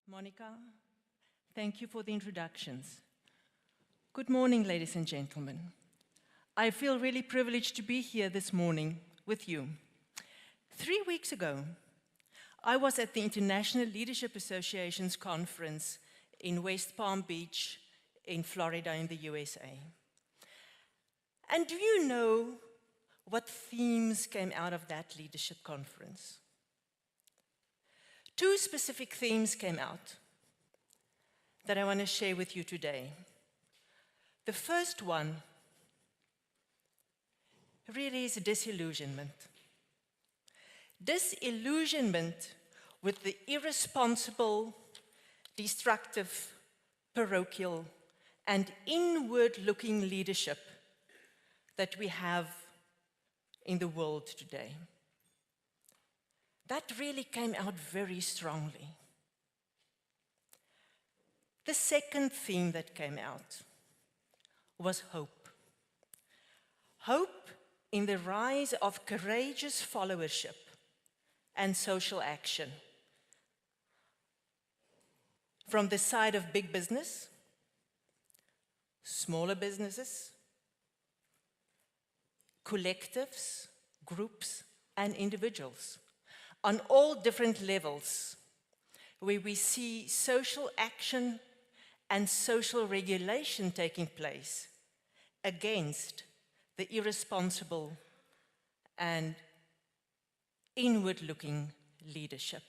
Monica, thank you for the introductions. Good morning, ladies and gentlemen. I feel really privileged to be here this morning with you. 3 weeks ago, I was at the International Leadership Association's conference in West Palm Beach in Florida in the USA. And do you know what themes came out of that leadership conference? 2 specific themes came out that I want to share with you today. The first one really is disillusionment. Disillusionment with the irresponsible, destructive, parochial, and inward-looking leadership that we have in the world today. That really came out very strongly. The second theme that came out was hope. Hope in the rise of courageous followership and social action from the side of big business, smaller businesses, collectives, groups, and individuals on all different levels, where we see social action and social regulation taking place against the irresponsible and inward-looking leadership.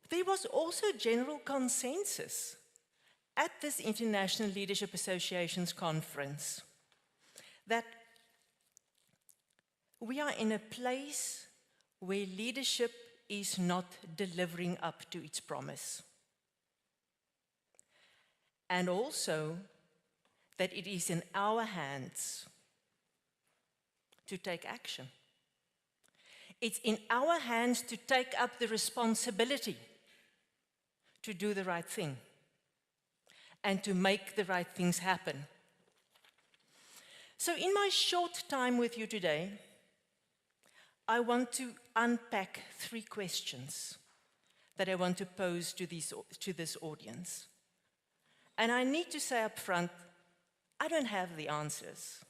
There was also general consensus at this International Leadership Association's conference that we are in a place where leadership is not delivering up to its promise. And also that it is in our hands to take action. It's in our hands to take up the responsibility to do the right thing and to make the right things happen. So in my short time with you today, I want to unpack 3 questions that I want to pose to this audience. And I need to say up front, I don't have the answers.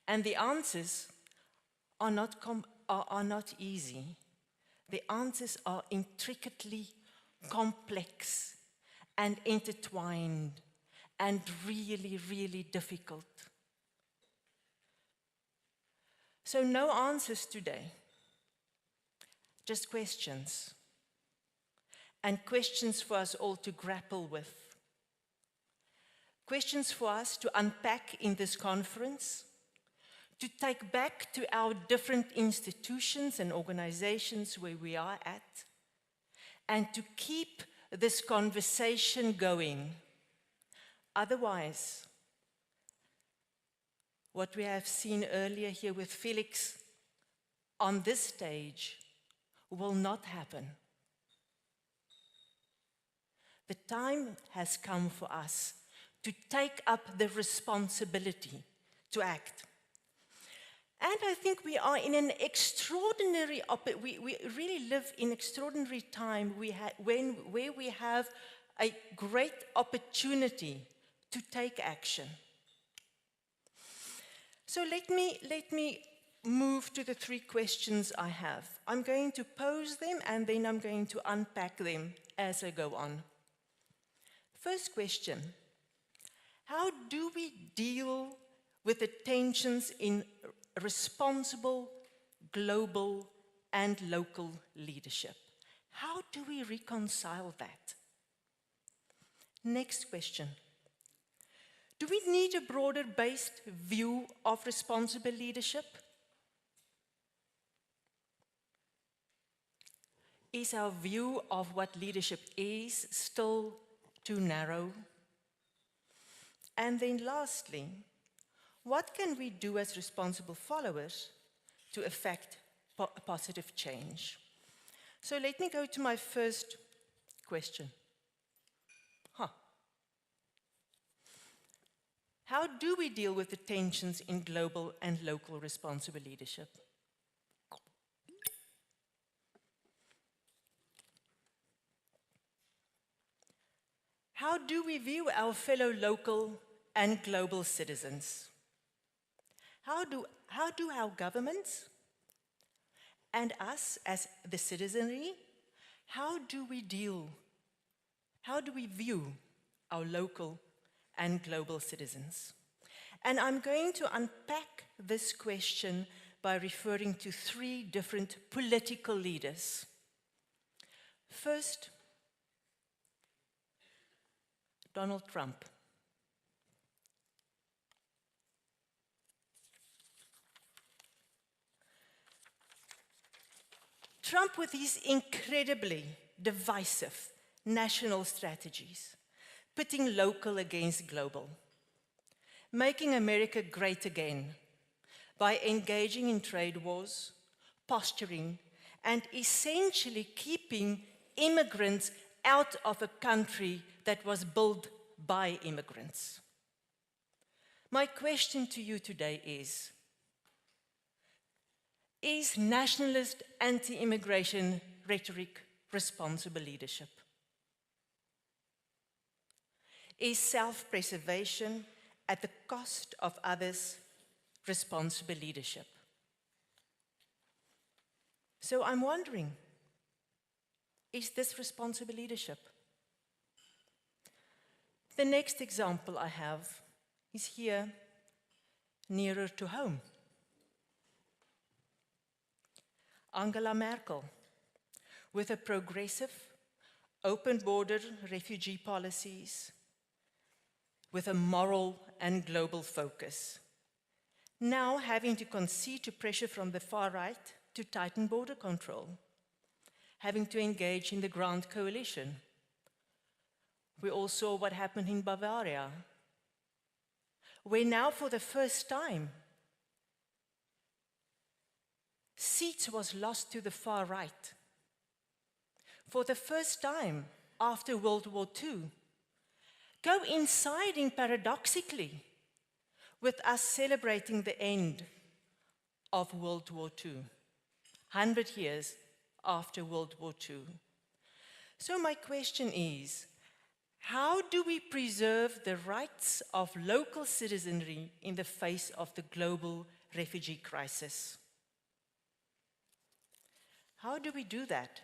And the answers are not easy. The answers are intricately complex and intertwined and really, really difficult. So no answers today, just questions. And questions for us all to grapple with. Questions for us to unpack in this conference, to take back to our different institutions and organizations where we are at, and to keep this conversation going. Otherwise, what we have seen earlier here with Felix on this stage will not happen. The time has come for us to take up the responsibility to act. And I think we are in an extraordinary, we really live in extraordinary time where we have a great opportunity to take action. So let me move to the 3 questions I have. I'm going to pose them and then I'm going to unpack them as I go on. First question, how do we deal with the tensions in responsible, global, and local leadership? How do we reconcile that? Next question. Do we need a broader-based view of responsible leadership? Is our view of what leadership is still too narrow? And then lastly, what can we do as responsible followers to effect positive change? So let me go to my first question. How do we deal with the tensions in global and local responsible leadership? How do we view our fellow local and global citizens? How do our governments and us as the citizenry, how do we view our local and global citizens? And I'm going to unpack this question by referring to three different political leaders. First, Donald Trump. Trump, with his incredibly divisive national strategies, pitting local against global, making America great again by engaging in trade wars, posturing, and essentially keeping immigrants out of a country that was built by immigrants. My question to you today is nationalist anti-immigration rhetoric responsible leadership? Is self-preservation at the cost of others responsible leadership? So I'm wondering, is this responsible leadership? The next example I have is here, nearer to home. Angela Merkel, with her progressive, open-border refugee policies, with a moral and global focus, now having to concede to pressure from the far right to tighten border control, having to engage in the Grand Coalition. We all saw what happened in Bavaria, where now for the first time, seats was lost to the far right. For the first time after World War II, coinciding paradoxically with us celebrating the end of World War II, 100 years after World War II. So my question is, how do we preserve the rights of local citizenry in the face of the global refugee crisis? How do we do that?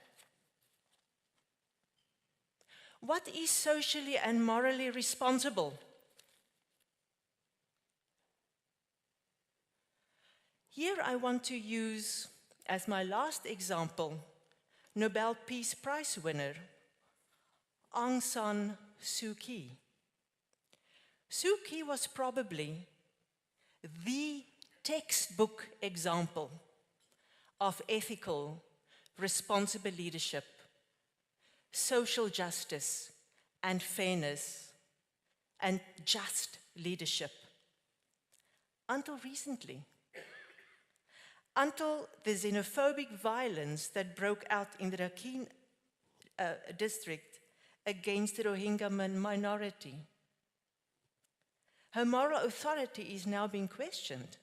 What is socially and morally responsible? Here I want to use, as my last example, Nobel Peace Prize winner, Aung San Suu Kyi. Suu Kyi was probably the textbook example of ethical, responsible leadership, social justice, and fairness, and just leadership. Until recently. Until the xenophobic violence that broke out in the Rakhine district against the Rohingya minority. Her moral authority is now being questioned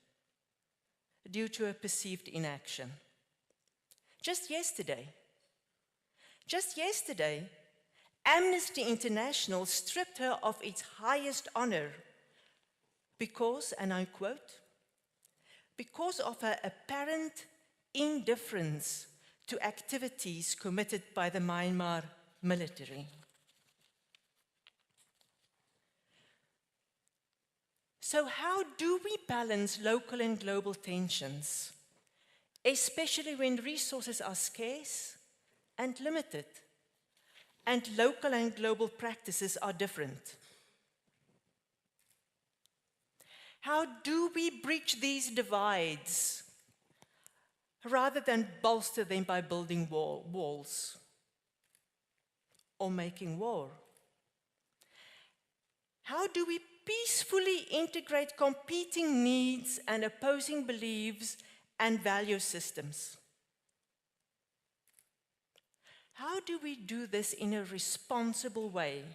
due to a perceived inaction. Just yesterday, Amnesty International stripped her of its highest honor because, and I quote, because of her apparent indifference to activities committed by the Myanmar military. So how do we balance local and global tensions, especially when resources are scarce and limited, and local and global practices are different? How do we bridge these divides rather than bolster them by building walls or making war? How do we peacefully integrate competing needs and opposing beliefs and value systems? How do we do this in a responsible way,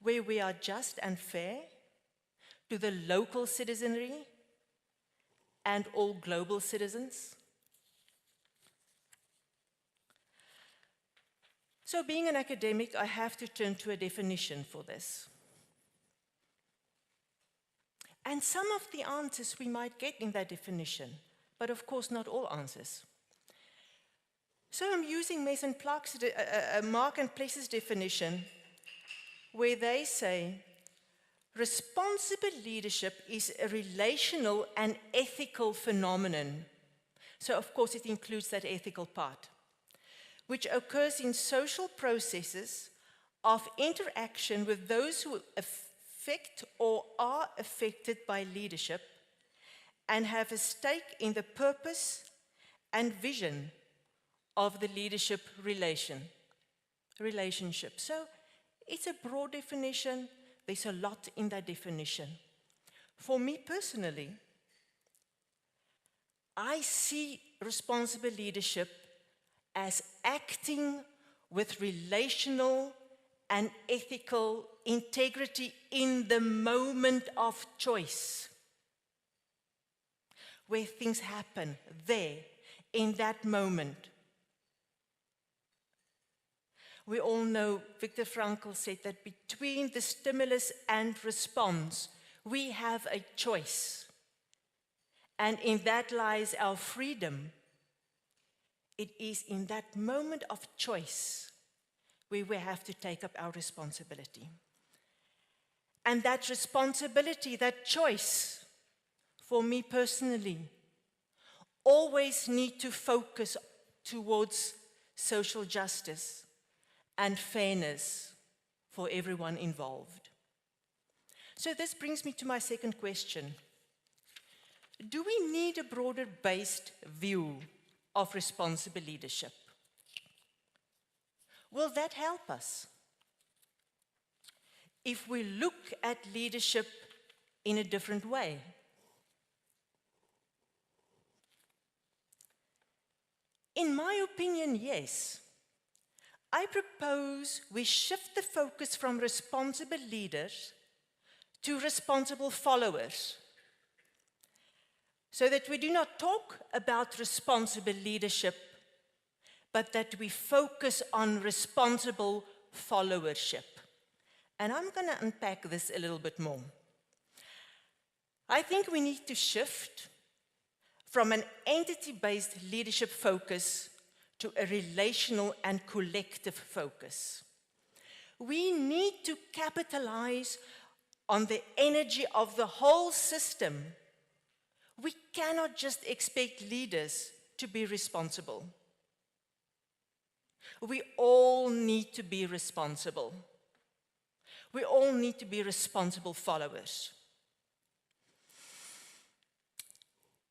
where we are just and fair to the local citizenry and all global citizens? So being an academic, I have to turn to a definition for this. And some of the answers we might get in that definition, but of course not all answers. So I'm using Mark and Pless's definition, where they say, responsible leadership is a relational and ethical phenomenon. So of course it includes that ethical part, which occurs in social processes of interaction with those who affect or are affected by leadership and have a stake in the purpose and vision of the leadership relationship. So it's a broad definition. There's a lot in that definition. For me personally, I see responsible leadership as acting with relational and ethical integrity in the moment of choice, where things happen there, in that moment. We all know Viktor Frankl said that between the stimulus and response, we have a choice. And in that lies our freedom. It is in that moment of choice where we have to take up our responsibility. And that responsibility, that choice, for me personally, always need to focus towards social justice and fairness for everyone involved. So this brings me to my second question. Do we need a broader-based view of responsible leadership? Will that help us? If we look at leadership in a different way? In my opinion, yes. I propose we shift the focus from responsible leaders to responsible followers, so that we do not talk about responsible leadership, but that we focus on responsible followership. And I'm going to unpack this a little bit more. I think we need to shift from an entity-based leadership focus to a relational and collective focus. We need to capitalize on the energy of the whole system. We cannot just expect leaders to be responsible. We all need to be responsible. We all need to be responsible followers.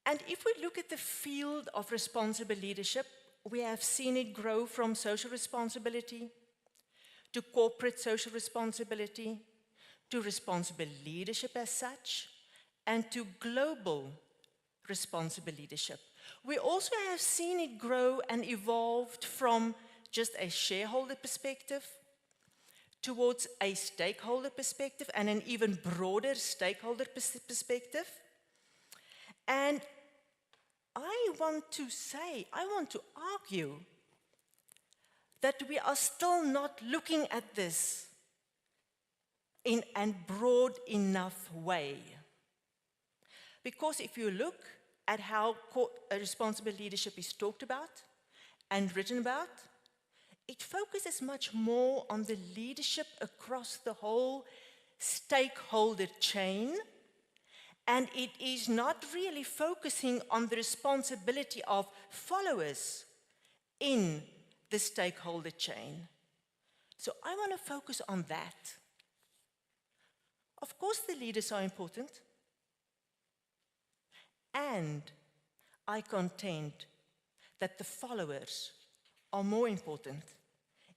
And if we look at the field of responsible leadership, we have seen it grow from social responsibility to corporate social responsibility to responsible leadership as such, and to global responsible leadership. We also have seen it grow and evolved from just a shareholder perspective towards a stakeholder perspective and an even broader stakeholder perspective. And I want to argue that we are still not looking at this in a broad enough way. Because if you look at how responsible leadership is talked about and written about, it focuses much more on the leadership across the whole stakeholder chain, and it is not really focusing on the responsibility of followers in the stakeholder chain. So I want to focus on that. Of course, the leaders are important, and I contend that the followers are more important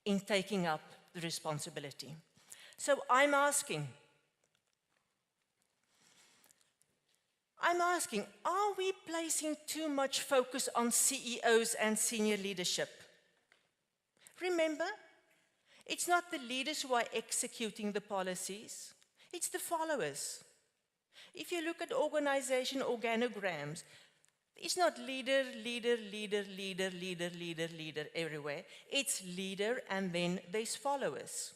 in taking up the responsibility. So I'm asking, are we placing too much focus on CEOs and senior leadership? Remember, it's not the leaders who are executing the policies, it's the followers. If you look at organization organograms, It's not leader, leader, leader, leader, leader, leader, leader everywhere. It's leader and then there's followers.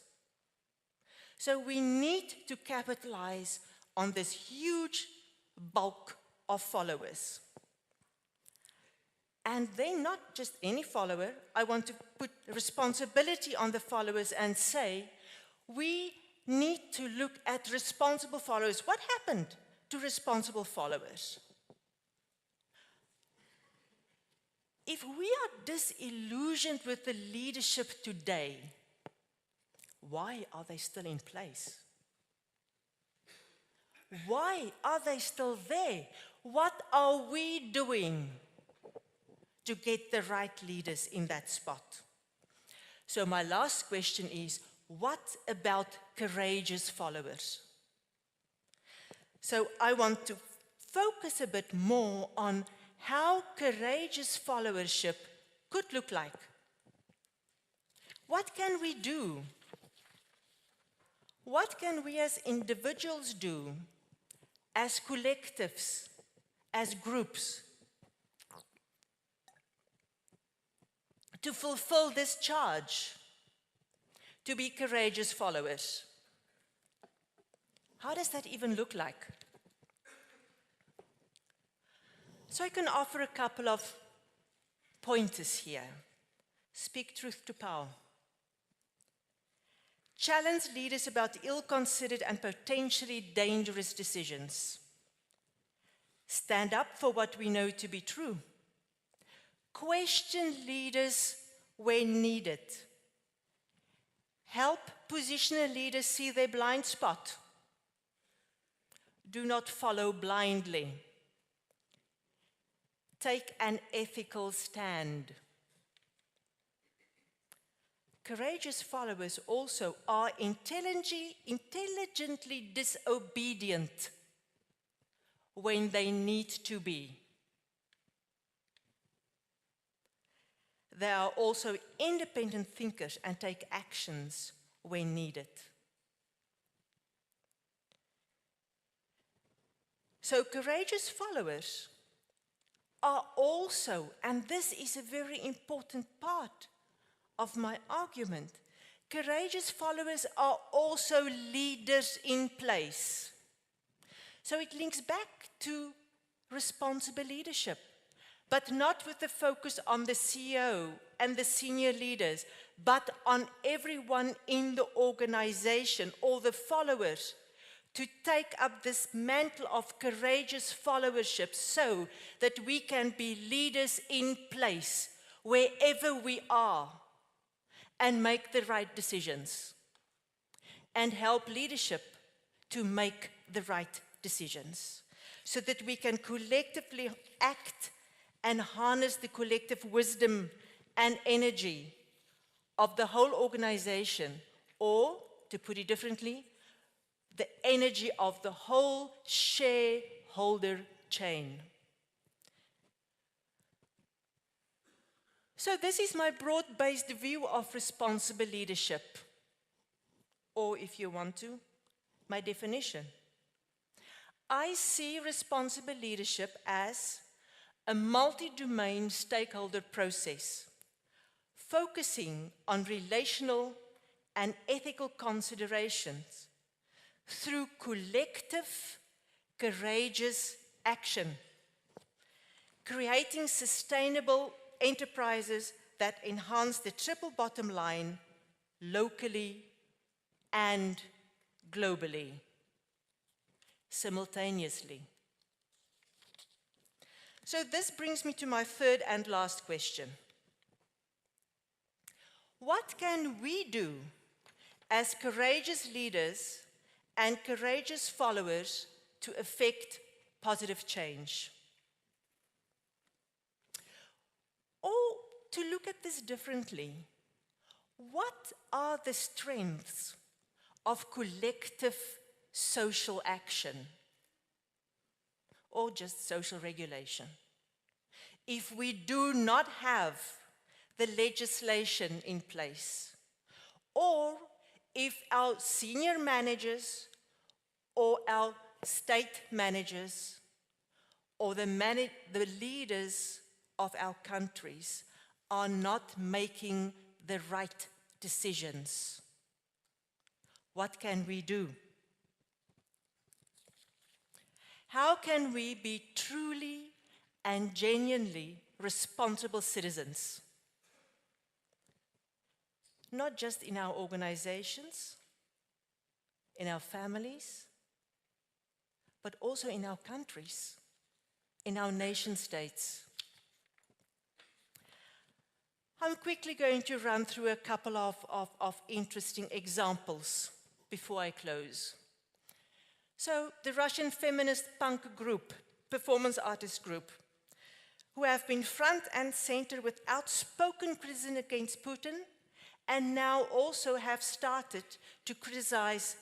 So we need to capitalize on this huge bulk of followers. And then not just any follower. I want to put responsibility on the followers and say, we need to look at responsible followers. What happened to responsible followers? If we are disillusioned with the leadership today, why are they still in place? Why are they still there? What are we doing to get the right leaders in that spot? So my last question is, what about courageous followers? So I want to focus a bit more on how courageous followership could look like. What can we do? What can we as individuals do, as collectives, as groups, to fulfill this charge, to be courageous followers? How does that even look like? So I can offer a couple of pointers here. Speak truth to power. Challenge leaders about ill-considered and potentially dangerous decisions. Stand up for what we know to be true. Question leaders where needed. Help positional leaders see their blind spot. Do not follow blindly. Take an ethical stand. Courageous followers also are intelligently disobedient when they need to be. They are also independent thinkers and take actions when needed. So courageous followers are also, and this is a very important part of my argument, courageous followers are also leaders in place. So it links back to responsible leadership, but not with the focus on the CEO and the senior leaders, but on everyone in the organization, all the followers, to take up this mantle of courageous followership so that we can be leaders in place wherever we are and make the right decisions and help leadership to make the right decisions so that we can collectively act and harness the collective wisdom and energy of the whole organization, or, to put it differently, the energy of the whole shareholder chain. So this is my broad-based view of responsible leadership, or if you want to, my definition. I see responsible leadership as a multi-domain stakeholder process, focusing on relational and ethical considerations through collective, courageous action, creating sustainable enterprises that enhance the triple bottom line locally and globally, simultaneously. So this brings me to my third and last question. What can we do as courageous leaders and courageous followers to effect positive change? Or to look at this differently, what are the strengths of collective social action or just social regulation if we do not have the legislation in place, or if our senior managers or our state managers or the leaders of our countries are not making the right decisions. What can we do? How can we be truly and genuinely responsible citizens? Not just in our organizations, in our families, but also in our countries, in our nation states. I'm quickly going to run through a couple of interesting examples before I close. So, the Russian feminist punk group, performance artist group, who have been front and center with outspoken criticism against Putin, and now also have started to criticize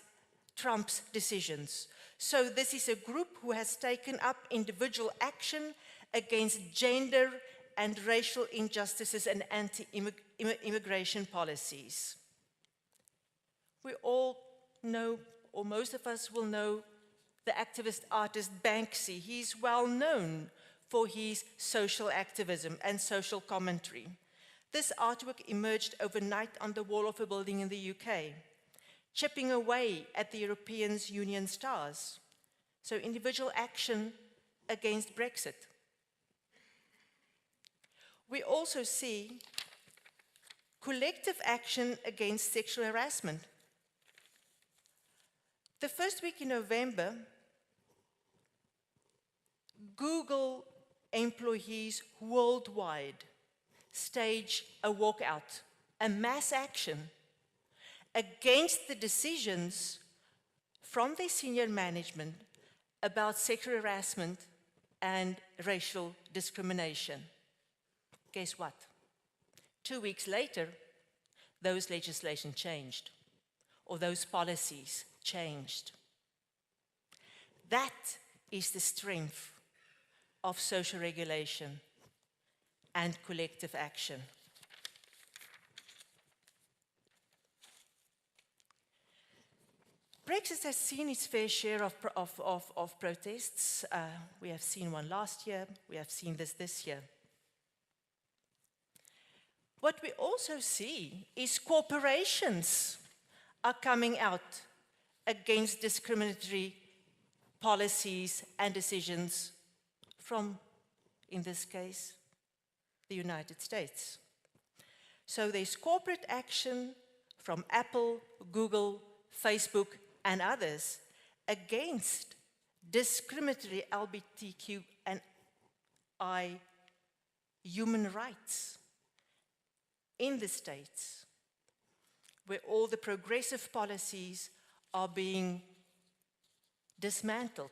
Trump's decisions. So this is a group who has taken up individual action against gender and racial injustices and anti-immigration policies. We all know, or most of us will know, the activist artist Banksy. He's well known for his social activism and social commentary. This artwork emerged overnight on the wall of a building in the UK, chipping away at the European Union stars. So individual action against Brexit. We also see collective action against sexual harassment. The first week in November, Google employees worldwide staged a walkout, a mass action against the decisions from their senior management about sexual harassment and racial discrimination. Guess what? 2 weeks later, those legislation changed, or those policies changed. That is the strength of social regulation and collective action. Brexit has seen its fair share of protests. We have seen one last year, we have seen this year. What we also see is corporations are coming out against discriminatory policies and decisions from, in this case, the United States. So there's corporate action from Apple, Google, Facebook, and others against discriminatory LGBTQ and I human rights in the States, where all the progressive policies are being dismantled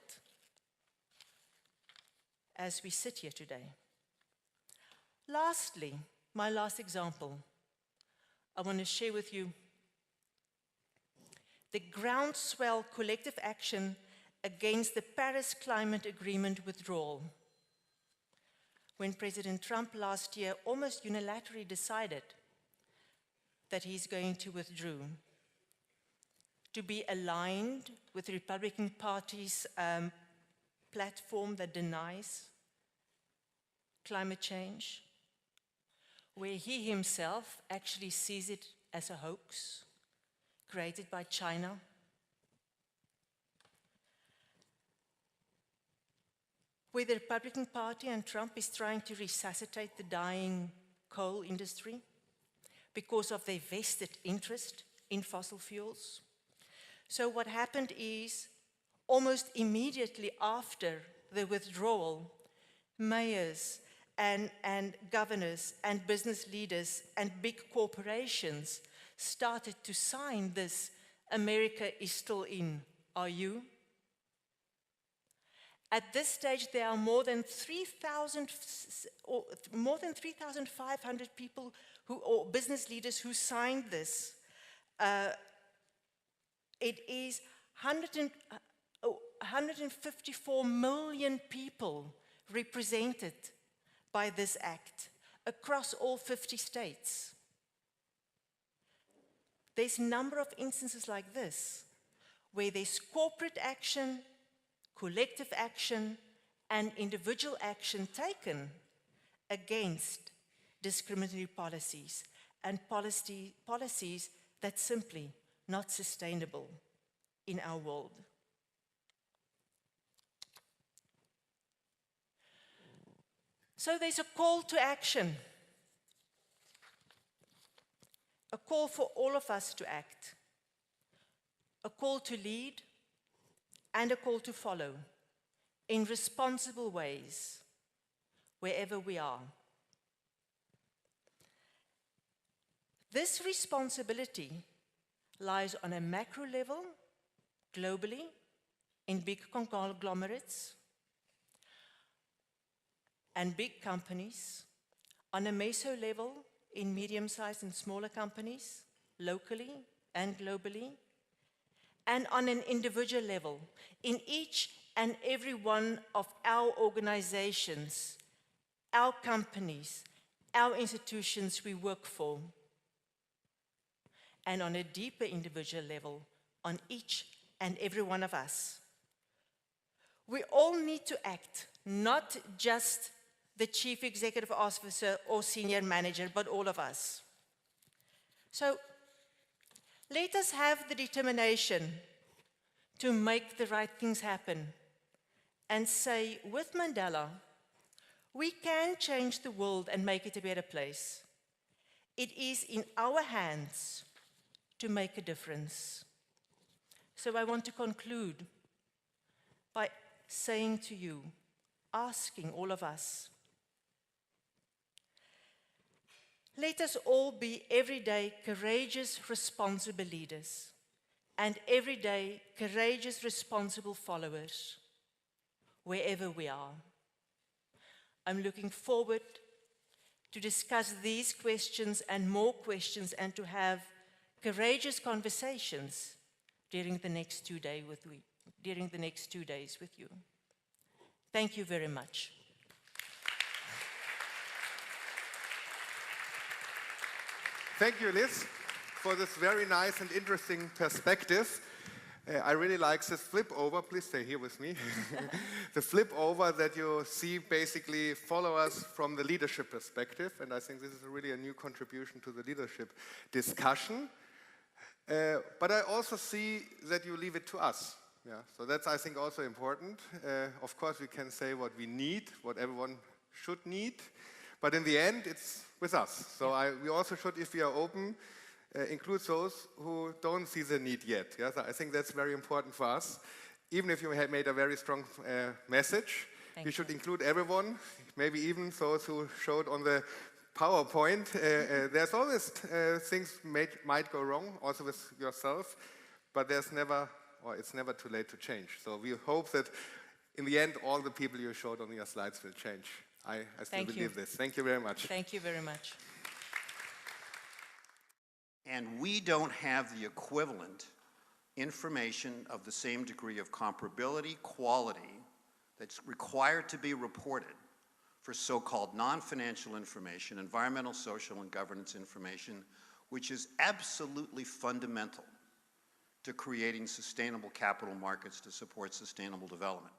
as we sit here today. Lastly, my last example, I want to share with you the groundswell collective action against the Paris Climate Agreement withdrawal, when President Trump last year almost unilaterally decided that he's going to withdraw, to be aligned with the Republican Party's platform that denies climate change, where he himself actually sees it as a hoax created by China. Where the Republican Party and Trump is trying to resuscitate the dying coal industry because of their vested interest in fossil fuels. So what happened is, almost immediately after the withdrawal, mayors and governors and business leaders and big corporations started to sign this "America is still in, are you?" At this stage, there are more than 3,500 people or business leaders who signed this. It is 154 million people represented by this act across all 50 states. There's a number of instances like this, where there's corporate action, collective action, and individual action taken against discriminatory policies and policies that simply not sustainable in our world. So there's a call to action, a call for all of us to act, a call to lead, and a call to follow in responsible ways wherever we are. This responsibility lies on a macro level, globally, in big conglomerates and big companies, on a meso level, in medium-sized and smaller companies, locally and globally, and on an individual level, in each and every one of our organizations, our companies, our institutions we work for, and on a deeper individual level, on each and every one of us. We all need to act, not just the chief executive officer or senior manager, but all of us. So let us have the determination to make the right things happen and say, with Mandela, we can change the world and make it a better place. It is in our hands to make a difference. So I want to conclude by saying to you, asking all of us, let us all be everyday courageous, responsible leaders and everyday courageous, responsible followers wherever we are. I'm looking forward to discuss these questions and more questions and to have courageous conversations during the next 2 days with you. Thank you very much. Thank you, Liz, for this very nice and interesting perspective. I really like this flip over. Please stay here with me. The flip over that you see basically follow us from the leadership perspective, and I think this is really a new contribution to the leadership discussion. But I also see that you leave it to us. Yeah, so that's, I think, also important. Of course, we can say what we need, what everyone should need, but in the end, it's with us. So we also should, if we are open, include those who don't see the need yet. Yeah? So I think that's very important for us. Even if you have made a very strong message, we should include everyone, maybe even those who showed on the PowerPoint. There's always things might go wrong, also with yourself, but there's never, or it's never too late to change. So we hope that in the end, all the people you showed on your slides will change. I still believe this. Thank you very much. Thank you very much. And we don't have the equivalent information of the same degree of comparability, quality, that's required to be reported for so-called non-financial information, environmental, social, and governance information, which is absolutely fundamental to creating sustainable capital markets to support sustainable development.